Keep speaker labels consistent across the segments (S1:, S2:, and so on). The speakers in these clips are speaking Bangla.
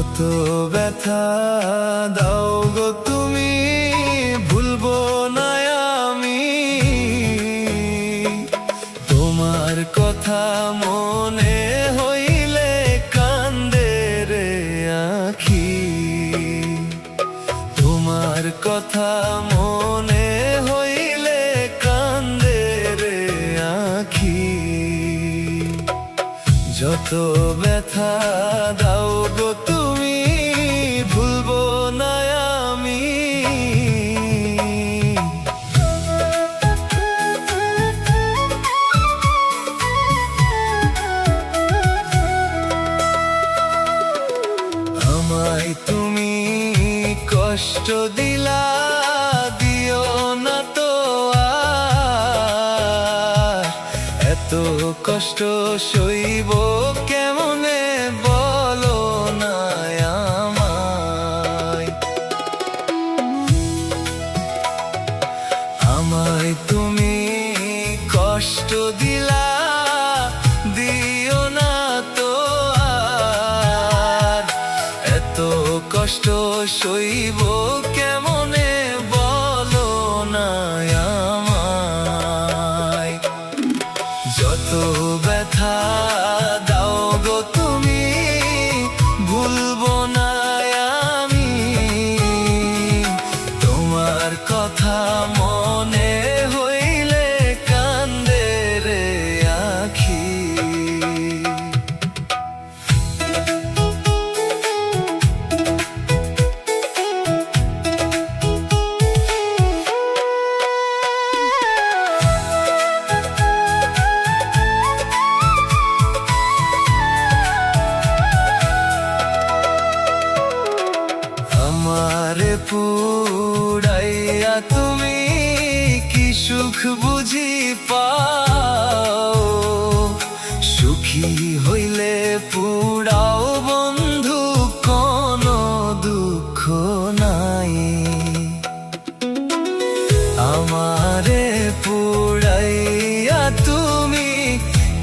S1: যত ব্যথা দাও গো তুমি, ভুলবো না আমি তোমার কথা। মনে হইলে কান্দে রে আখি, তোমার কথা মনে হইলে কান্দে রে আখি। যত ব্যথা দাও গো তুমি, ভুলবো না আমি। আমায় তুমি কষ্ট দিলা, দিও না তো আর। এত কষ্ট সইব কেমনে বলো না আমায়। আমায় তুমি কষ্ট দিলা, দিও না তো আর। এত কষ্ট সইব কেমনে বলো না আমায়। যত ব্যথা দাও গো তুমি, ভুলবো না আমি তোমার কথা। মনে হইলে কান্দে রে আখি। আমারে পুড়াইয়া তুমি কি সুখ বুঝি পাও? সুখী হইলে পুড়াও বন্ধু, কোনো দুঃখ নাই। আমারে পুড়াইয়া তুমি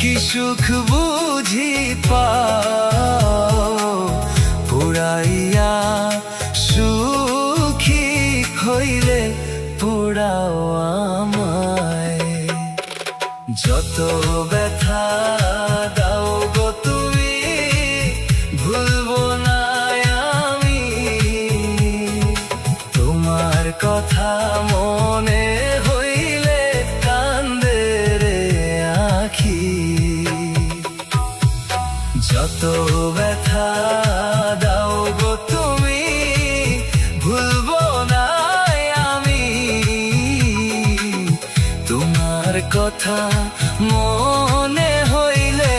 S1: কি সুখ বুঝি পাও? পুড়াইয়া সুখী হইলে পুড়াও আমায়। যত ব্যথা দাও গো তুমি, ভুলবো না আমি তোমার কথা। মনে হইলে কান্দে রে আখি। যত ব্যথা দাও গো তুমি, ভুলবো না আমি তোমার কথা। মনে হইলে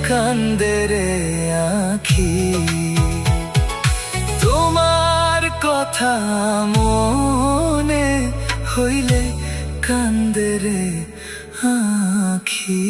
S1: কান্দে রে আখি। তোমার কথা মনে হইলে কান্দে রে আখি।